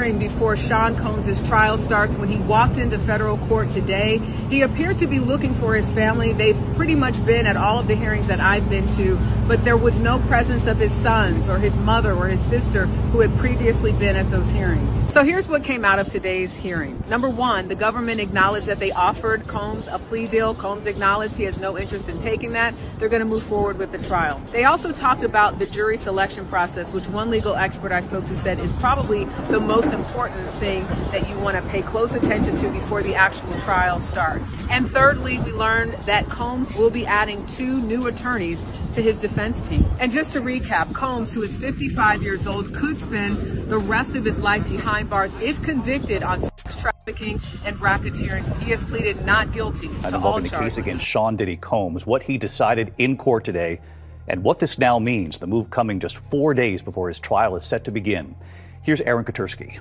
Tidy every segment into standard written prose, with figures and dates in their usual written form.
hearing before Sean Combs' trial starts. When he walked into federal court today, he appeared to be looking for his family. They've pretty much been at all of the hearings that I've been to, but there was no presence of his sons or his mother or his sister who had previously been at those hearings. So here's what came out of today's hearing. Number one, the government acknowledged that they offered Combs a plea deal. Combs acknowledged he has no interest in taking that. They're going to move forward with the trial. They also talked about the jury selection process, which one legal expert I spoke to said is probably the most important thing that you want to pay close attention to before the actual trial starts. And thirdly, we learned that Combs will be adding 2 new attorneys to his defense team. And just to recap, Combs, who is 55 years old, could spend the rest of his life behind bars if convicted on sex trafficking and racketeering. He has pleaded not guilty to all charges. The case against Sean Diddy Combs, what he decided in court today, and what this now means, the move coming just 4 days before his trial is set to begin. Here's Aaron Katursky.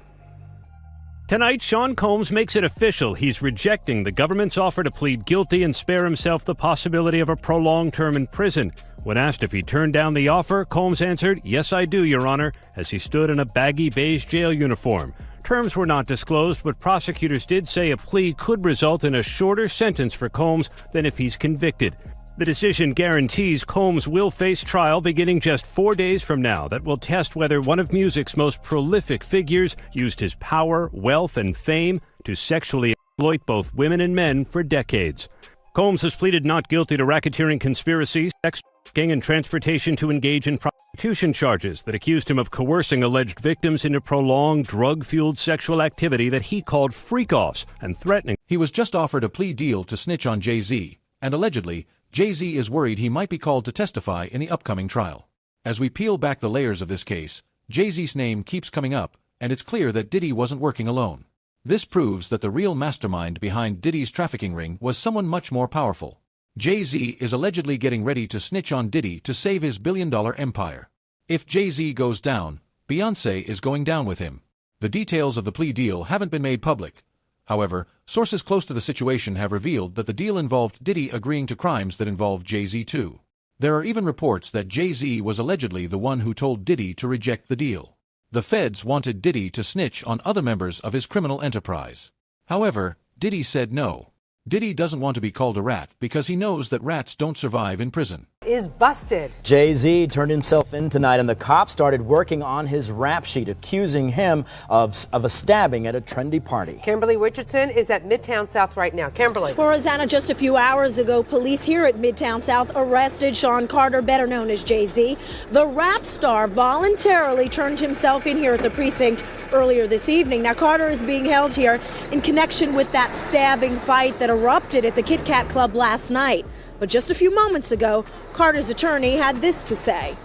Tonight, Sean Combs makes it official. He's rejecting the government's offer to plead guilty and spare himself the possibility of a prolonged term in prison. When asked if he turned down the offer, Combs answered, "Yes, I do, Your Honor," as he stood in a baggy beige jail uniform. Terms were not disclosed, but prosecutors did say a plea could result in a shorter sentence for Combs than if he's convicted. The decision guarantees Combs will face trial beginning just 4 days from now that will test whether one of music's most prolific figures used his power, wealth, and fame to sexually exploit both women and men for decades. Combs has pleaded not guilty to racketeering conspiracy, sex trafficking, and transportation to engage in prostitution charges that accused him of coercing alleged victims into prolonged drug-fueled sexual activity that he called freak-offs and threatening. He was just offered a plea deal to snitch on Jay-Z, and allegedly, Jay-Z is worried he might be called to testify in the upcoming trial. As we peel back the layers of this case, Jay-Z's name keeps coming up, and it's clear that Diddy wasn't working alone. This proves that the real mastermind behind Diddy's trafficking ring was someone much more powerful. Jay-Z is allegedly getting ready to snitch on Diddy to save his billion-dollar empire. If Jay-Z goes down, Beyoncé is going down with him. The details of the plea deal haven't been made public. However, sources close to the situation have revealed that the deal involved Diddy agreeing to crimes that involved Jay-Z too. There are even reports that Jay-Z was allegedly the one who told Diddy to reject the deal. The feds wanted Diddy to snitch on other members of his criminal enterprise. However, Diddy said no. Diddy doesn't want to be called a rat because he knows that rats don't survive in prison. Is busted. Jay-Z turned himself in tonight, and the cops started working on his rap sheet, accusing him of a stabbing at a trendy party. Kimberly Richardson is at Midtown South right now. Kimberly. Well, Rosanna, just a few hours ago, police here at Midtown South arrested Sean Carter, better known as Jay-Z. The rap star voluntarily turned himself in here at the precinct earlier this evening. Now, Carter is being held here in connection with that stabbing fight that erupted at the Kit Kat Club last night. But just a few moments ago, Carter's attorney had this to say.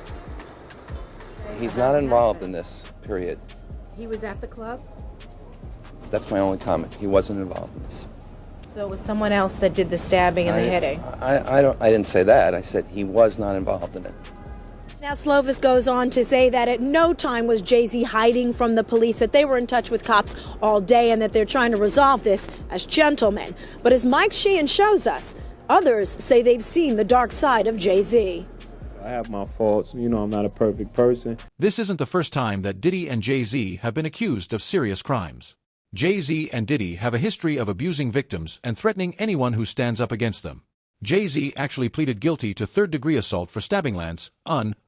He's not involved in this, period. He was at the club? That's my only comment. He wasn't involved in this. So it was someone else that did the stabbing and the hitting? I didn't say that. I said he was not involved in it. Now, Slovis goes on to say that at no time was Jay-Z hiding from the police, that they were in touch with cops all day and that they're trying to resolve this as gentlemen. But as Mike Sheehan shows us, others say they've seen the dark side of Jay-Z. I have my faults. You know, I'm not a perfect person. This isn't the first time that Diddy and Jay-Z have been accused of serious crimes. Jay-Z and Diddy have a history of abusing victims and threatening anyone who stands up against them. Jay-Z actually pleaded guilty to third-degree assault for stabbing Lance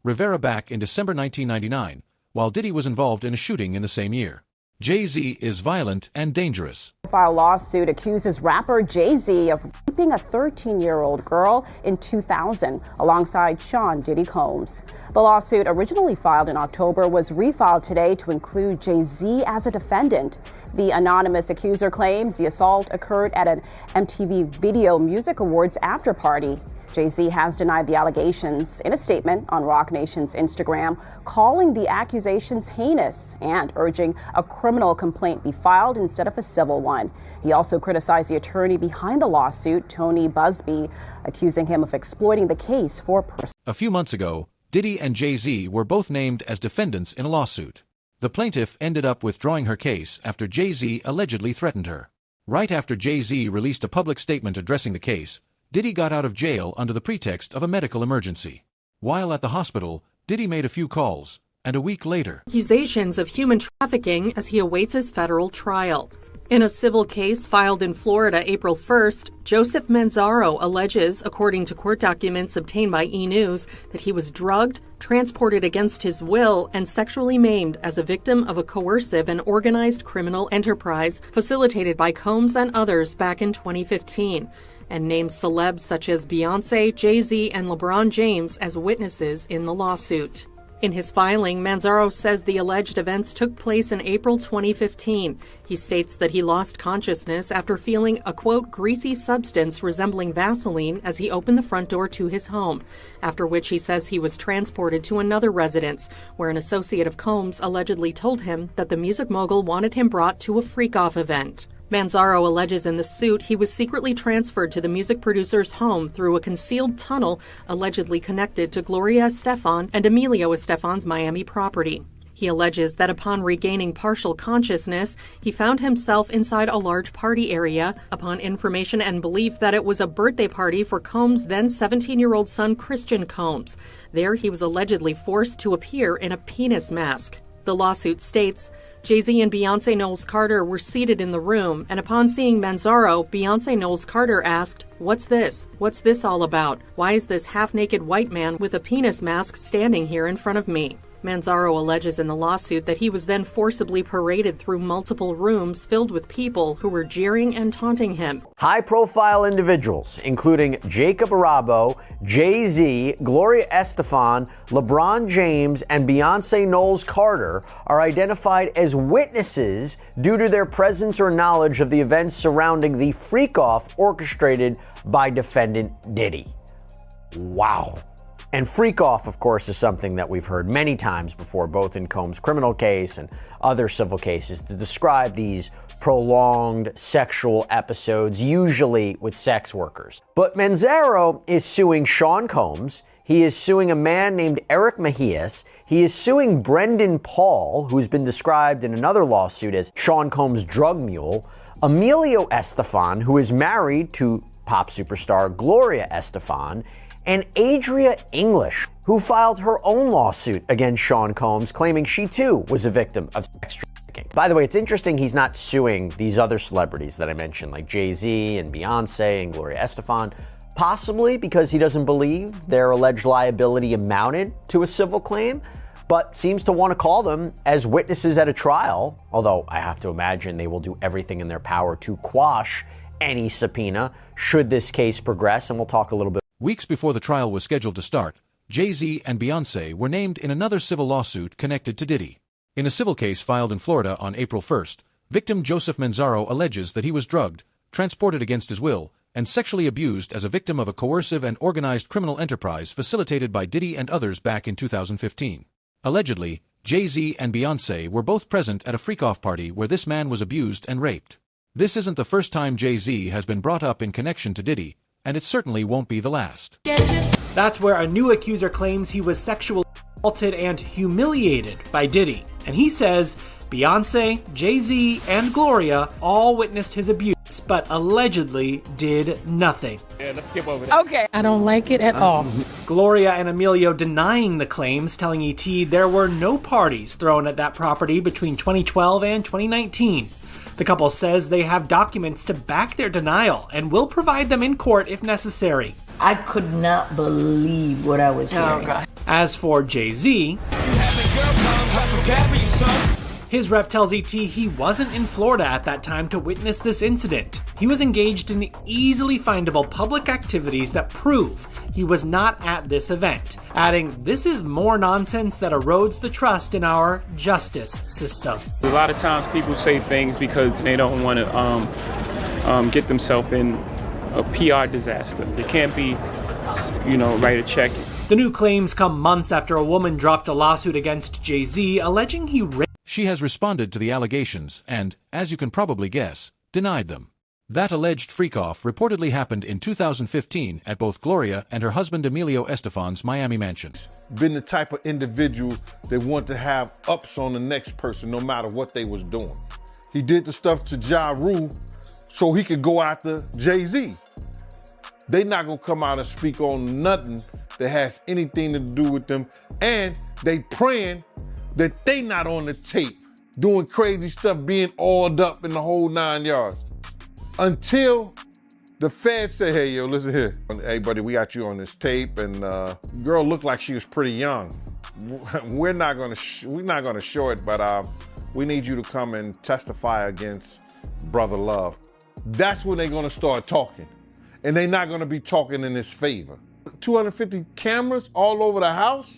Rivera back in December 1999, while Diddy was involved in a shooting in the same year. Jay-Z is violent and dangerous. A lawsuit accuses rapper Jay-Z of raping a 13-year-old girl in 2000 alongside Sean Diddy Combs. The lawsuit, originally filed in October, was refiled today to include Jay-Z as a defendant. The anonymous accuser claims the assault occurred at an MTV Video Music Awards after party. Jay-Z has denied the allegations in a statement on Roc Nation's Instagram, calling the accusations heinous and urging a criminal complaint be filed instead of a civil one. He also criticized the attorney behind the lawsuit, Tony Busby, accusing him of exploiting the case for personal. A few months ago, Diddy and Jay-Z were both named as defendants in a lawsuit. The plaintiff ended up withdrawing her case after Jay-Z allegedly threatened her. Right after Jay-Z released a public statement addressing the case, Diddy got out of jail under the pretext of a medical emergency. While at the hospital, Diddy made a few calls, and a week later, accusations of human trafficking as he awaits his federal trial. In a civil case filed in Florida April 1st, Joseph Manzaro alleges, according to court documents obtained by E! News, that he was drugged, transported against his will, and sexually maimed as a victim of a coercive and organized criminal enterprise facilitated by Combs and others back in 2015, and names celebs such as Beyonce, Jay-Z, and LeBron James as witnesses in the lawsuit. In his filing, Manzaro says the alleged events took place in April 2015. He states that he lost consciousness after feeling a, quote, greasy substance resembling Vaseline as he opened the front door to his home, after which he says he was transported to another residence, where an associate of Combs allegedly told him that the music mogul wanted him brought to a freak-off event. Manzaro alleges in the suit he was secretly transferred to the music producer's home through a concealed tunnel allegedly connected to Gloria Estefan and Emilio Estefan's Miami property. He alleges that upon regaining partial consciousness, he found himself inside a large party area upon information and belief that it was a birthday party for Combs' then 17-year-old son Christian Combs. There he was allegedly forced to appear in a penis mask. The lawsuit states, Jay-Z and Beyonce Knowles Carter were seated in the room, and upon seeing Manzaro, Beyonce Knowles Carter asked, "What's this? What's this all about? Why is this half-naked white man with a penis mask standing here in front of me?" Manzaro alleges in the lawsuit that he was then forcibly paraded through multiple rooms filled with people who were jeering and taunting him. High-profile individuals, including Jacob Arabo, Jay-Z, Gloria Estefan, LeBron James, and Beyonce Knowles Carter, are identified as witnesses due to their presence or knowledge of the events surrounding the freak-off orchestrated by defendant Diddy. Wow. And freak-off, of course, is something that we've heard many times before, both in Combs' criminal case and other civil cases, to describe these prolonged sexual episodes, usually with sex workers. But Manzaro is suing Sean Combs. He is suing a man named Eric Mejias. He is suing Brendan Paul, who's been described in another lawsuit as Sean Combs' drug mule, Emilio Estefan, who is married to pop superstar Gloria Estefan, and Adria English, who filed her own lawsuit against Sean Combs, claiming she too was a victim of sex trafficking. By the way, it's interesting he's not suing these other celebrities that I mentioned, like Jay-Z and Beyonce and Gloria Estefan, possibly because he doesn't believe their alleged liability amounted to a civil claim, but seems to want to call them as witnesses at a trial, although I have to imagine they will do everything in their power to quash any subpoena should this case progress, and we'll talk a little bit. Weeks before the trial was scheduled to start, Jay-Z and Beyonce were named in another civil lawsuit connected to Diddy. In a civil case filed in Florida on April 1st, victim Joseph Manzaro alleges that he was drugged, transported against his will, and sexually abused as a victim of a coercive and organized criminal enterprise facilitated by Diddy and others back in 2015. Allegedly, Jay-Z and Beyonce were both present at a freak-off party where this man was abused and raped. This isn't the first time Jay-Z has been brought up in connection to Diddy, and it certainly won't be the last. That's where a new accuser claims he was sexually assaulted and humiliated by Diddy. And he says Beyonce, Jay-Z, and Gloria all witnessed his abuse, but allegedly did nothing. Yeah, let's skip over that. Okay. I don't like it at all. Gloria and Emilio denying the claims, telling ET there were no parties thrown at that property between 2012 and 2019. The couple says they have documents to back their denial and will provide them in court if necessary. I could not believe what I was hearing. God. As for Jay-Z, his rep tells ET he wasn't in Florida at that time to witness this incident. He was engaged in easily findable public activities that prove he was not at this event, adding, "This is more nonsense that erodes the trust in our justice system." A lot of times people say things because they don't want to get themselves in a PR disaster. They can't be, write a check. The new claims come months after a woman dropped a lawsuit against Jay-Z alleging he raped. She has responded to the allegations and, as you can probably guess, denied them. That alleged freak-off reportedly happened in 2015 at both Gloria and her husband Emilio Estefan's Miami mansion. Been the type of individual that want to have ups on the next person no matter what they was doing. He did the stuff to Ja Rule so he could go after Jay-Z. They not gonna come out and speak on nothing that has anything to do with them, and they praying that they not on the tape doing crazy stuff, being oiled up in the whole 9 yards. Until the feds say, hey, yo, listen here. Hey, buddy, we got you on this tape, and girl looked like she was pretty young. We're not gonna show it, but we need you to come and testify against Brother Love. That's when they're gonna start talking. And they're not gonna be talking in his favor. 250 cameras all over the house?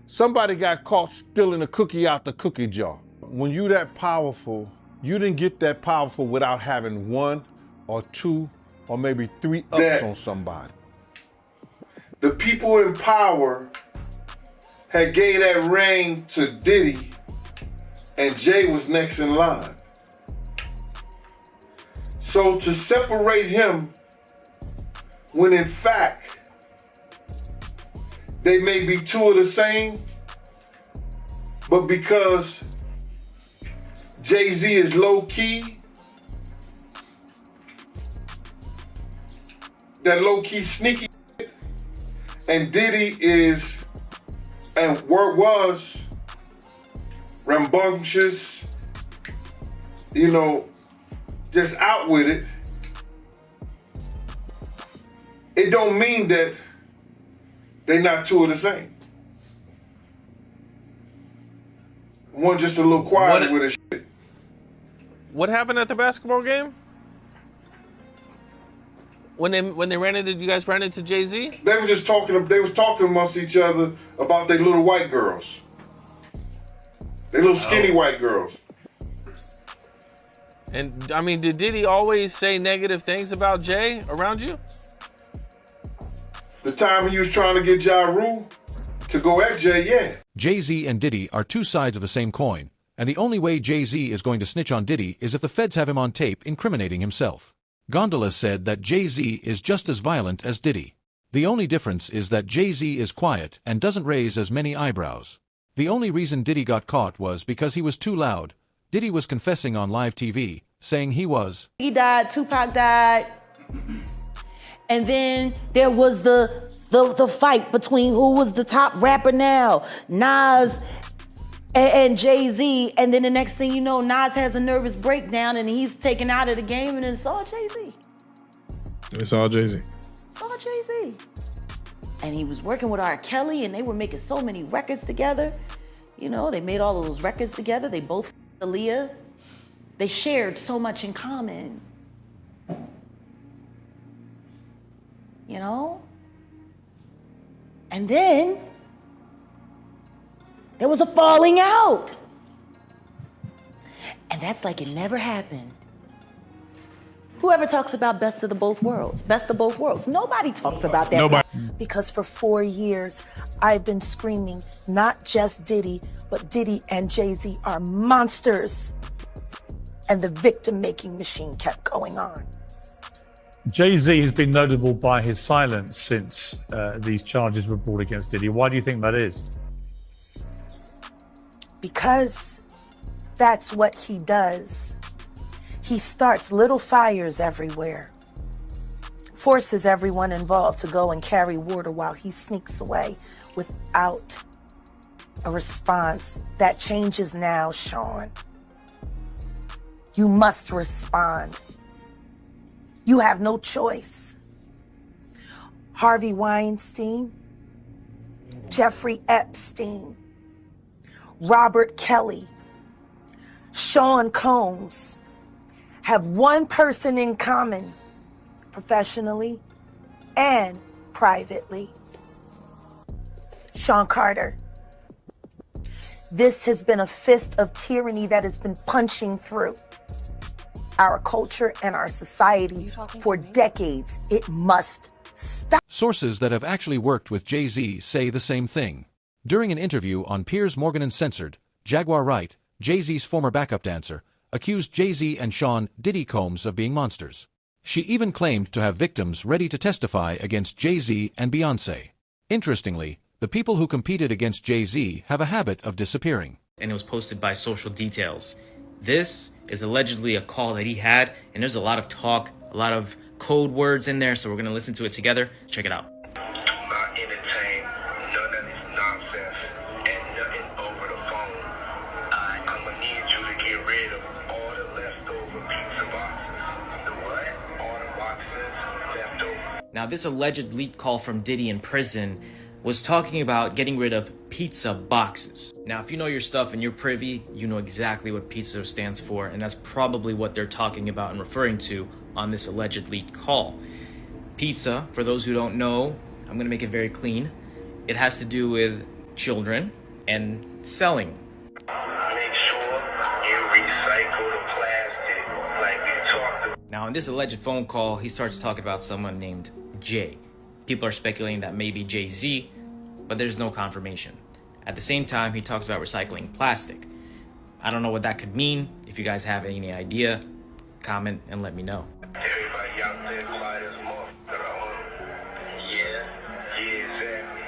Somebody got caught stealing a cookie out the cookie jar. When you that powerful, you didn't get that powerful without having 1 or 2 or maybe 3 ups on somebody. The people in power had gave that reign to Diddy, and Jay was next in line. So to separate him, when in fact, they may be two of the same, but because Jay-Z is low-key, that low-key sneaky, and Diddy is, and was rambunctious, you know, just out with it, it don't mean that they not two of the same. One just a little quiet with his shit. What happened at the basketball game? When they ran into, you guys ran into Jay-Z? They was talking amongst each other about their little white girls. They little skinny white girls. And I mean, did Diddy always say negative things about Jay around you? The time he was trying to get Ja Rule to go at Jay, yeah. Jay-Z and Diddy are two sides of the same coin, and the only way Jay-Z is going to snitch on Diddy is if the feds have him on tape incriminating himself. Gondola said that Jay-Z is just as violent as Diddy. The only difference is that Jay-Z is quiet and doesn't raise as many eyebrows. The only reason Diddy got caught was because he was too loud. Diddy was confessing on live TV, saying he was. He died, Tupac died. And then there was the fight between who was the top rapper now, Nas and Jay-Z. And then the next thing you know, Nas has a nervous breakdown and he's taken out of the game, and it's all Jay-Z. It's all Jay-Z. It's all Jay-Z. And he was working with R. Kelly, and they were making so many records together. You know, they made all of those records together. They both Aaliyah. They shared so much in common. You know? And then there was a falling out. And that's like it never happened. Whoever talks about best of both worlds? Nobody talks about that. Nobody. Because for 4 years, I've been screaming, not just Diddy, but Diddy and Jay-Z are monsters. And the victim-making machine kept going on. Jay-Z has been notable by his silence since these charges were brought against Diddy. Why do you think that is? Because that's what he does. He starts little fires everywhere, forces everyone involved to go and carry water while he sneaks away without a response. That changes now, Sean. You must respond. You have no choice. Harvey Weinstein, Jeffrey Epstein, Robert Kelly, Sean Combs have one person in common, professionally and privately. Sean Carter. This has been a fist of tyranny that has been punching through our culture and our society for decades. It must stop. Sources that have actually worked with Jay-Z say the same thing. During an interview on Piers Morgan Uncensored, Jaguar Wright, Jay-Z's former backup dancer, accused Jay-Z and Sean Diddy Combs of being monsters. She even claimed to have victims ready to testify against Jay-Z and Beyoncé. Interestingly, the people who competed against Jay-Z have a habit of disappearing. And it was posted by Social Details. This is allegedly a call that he had, and there's a lot of talk, a lot of code words in there, so we're going to listen to it together. Check it out. Do not entertain none of this nonsense and nothing over Now, this alleged leaked call from Diddy in prison was talking about getting rid of pizza boxes. Now, if you know your stuff and you're privy, you know exactly what pizza stands for, and that's probably what they're talking about and referring to on this alleged leaked call. Pizza, for those who don't know, I'm gonna make it very clean. It has to do with children and selling. Make sure you recycle the plastic like we talked about. Now, in this alleged phone call, he starts talking about someone named Jay. People are speculating that may be Jay-Z, but there's no confirmation. At the same time, he talks about recycling plastic. I don't know what that could mean. If you guys have any idea, comment and let me know. Everybody out there quiet as yeah, exactly.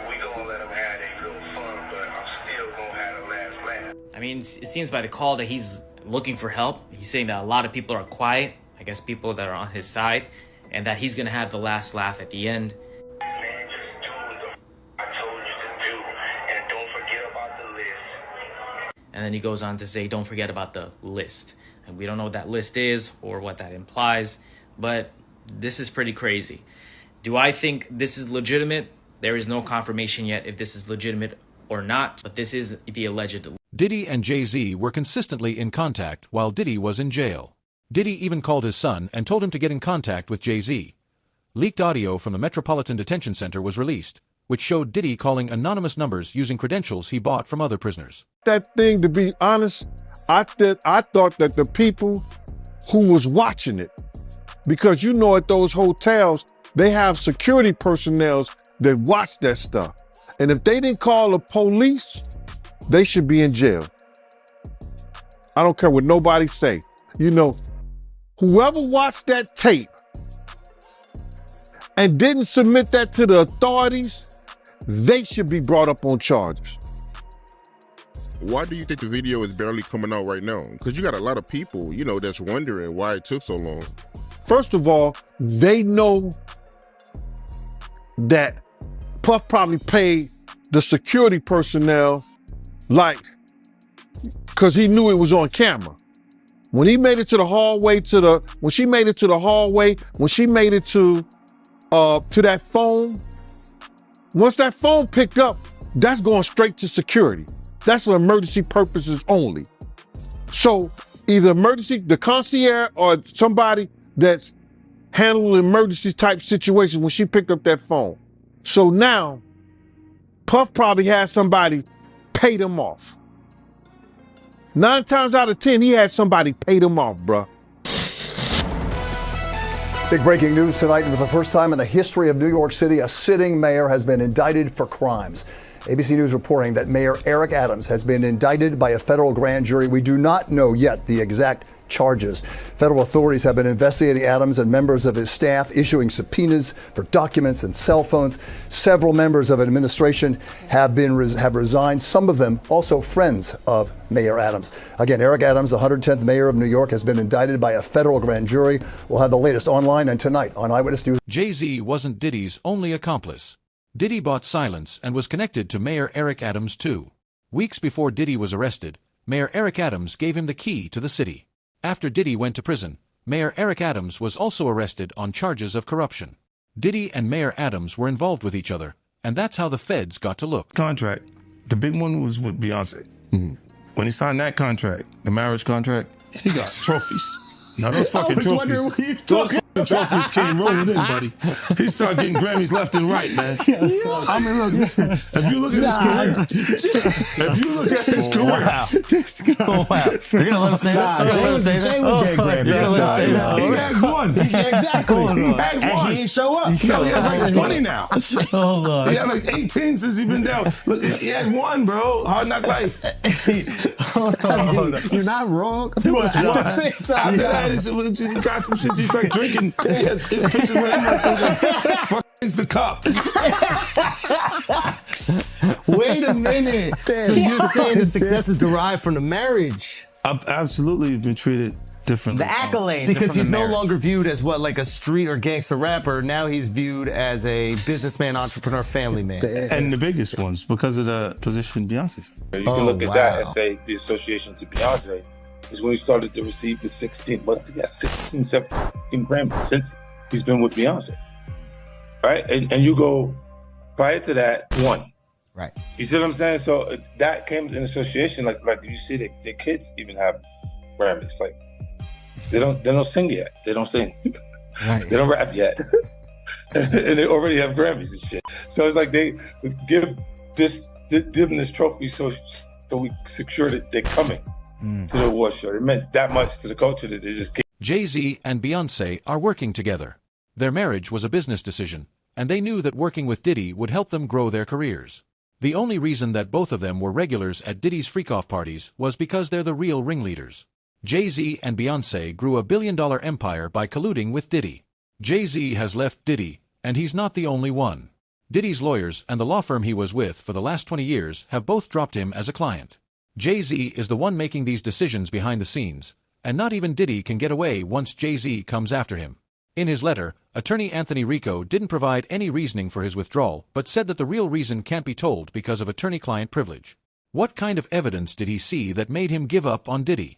We gonna let them have their little fun, but I'm still gonna have the last laugh. I mean, it seems by the call that he's looking for help. He's saying that a lot of people are quiet, I guess people that are on his side, and that he's gonna have the last laugh at the end. Man, just do what I told you to do, and don't forget about the list. And then he goes on to say, don't forget about the list. And we don't know what that list is or what that implies, but this is pretty crazy. Do I think this is legitimate? There is no confirmation yet if this is legitimate or not, but this is the alleged. Diddy and Jay-Z were consistently in contact while Diddy was in jail. Diddy even called his son and told him to get in contact with Jay-Z. Leaked audio from the Metropolitan Detention Center was released, which showed Diddy calling anonymous numbers using credentials he bought from other prisoners. That thing, to be honest, I thought that the people who was watching it, because you know at those hotels, they have security personnel that watch that stuff. And if they didn't call the police, they should be in jail. I don't care what nobody say. You know, whoever watched that tape and didn't submit that to the authorities, they should be brought up on charges. Why do you think the video is barely coming out right now? Because you got a lot of people, you know, that's wondering why it took so long. First of all, they know that Puff probably paid the security personnel because he knew it was on camera. When he made it to the hallway, when she made it to that phone, once that phone picked up, that's going straight to security. That's for emergency purposes only. So either the concierge or somebody that's handling emergency type situations when she picked up that phone. So now, Puff probably had somebody pay them off. 9 times out of 10, he had somebody pay them off, bruh. Big breaking news tonight. For the first time in the history of New York City, a sitting mayor has been indicted for crimes. ABC News reporting that Mayor Eric Adams has been indicted by a federal grand jury. We do not know yet the exact charges. Federal authorities have been investigating Adams and members of his staff, issuing subpoenas for documents and cell phones. Several members of administration have resigned, some of them also friends of Mayor Adams. Again, Eric Adams, the 110th mayor of New York, has been indicted by a federal grand jury. We'll have the latest online and tonight on Eyewitness News. Jay-Z wasn't Diddy's only accomplice. Diddy bought silence and was connected to Mayor Eric Adams too. Weeks before Diddy was arrested, Mayor Eric Adams gave him the key to the city. After Diddy went to prison, Mayor Eric Adams was also arrested on charges of corruption. Diddy and Mayor Adams were involved with each other, and that's how the feds got to look. Contract. The big one was with Beyonce. Mm-hmm. When he signed that contract, the marriage contract, he got trophies. Now those fucking trophies, trophies came rolling in, buddy. He started getting Grammys left and right, man. I mean, look, if you look at his career, Wow. You're gonna let him say that? Jay was getting Grammys. He had one. Exactly. He had one. And he didn't show up. No, he has like 20 now. Oh, Lord. He had like 18 since he been down. Look, he had one, bro. Hard Knock Life. You're not wrong. He was one. At the same time. He got them shits. He's like drinking. His pictures with him like, fuck's the cup. Wait a minute. So you're saying the success is derived from the marriage? I've absolutely been treated differently. The accolades. Because he's no longer viewed as like a street or gangster rapper. Now he's viewed as a businessman, entrepreneur, family man. And the biggest ones because of the position Beyonce's. You can look at that and say the association to Beyonce is when he started to receive the 16, 17 Grammys since he's been with Beyonce. right? And you go prior to that, 1. Right. You see what I'm saying? So that came in association, like you see their kids even have Grammys. Like they don't sing yet. They don't sing. Right. They don't rap yet. And they already have Grammys and shit. So it's like they give them this trophy so we secure that they're coming to the award show. It meant that much to the culture that they just came. Jay-Z and Beyonce are working together. Their marriage was a business decision, and they knew that working with Diddy would help them grow their careers. The only reason that both of them were regulars at Diddy's freak-off parties was because they're the real ringleaders. Jay-Z and Beyonce grew a billion-dollar empire by colluding with Diddy. Jay-Z has left Diddy, and he's not the only one. Diddy's lawyers and the law firm he was with for the last 20 years have both dropped him as a client. Jay-Z is the one making these decisions behind the scenes, and not even Diddy can get away once Jay-Z comes after him. In his letter, attorney Anthony Rico didn't provide any reasoning for his withdrawal, but said that the real reason can't be told because of attorney-client privilege. What kind of evidence did he see that made him give up on Diddy?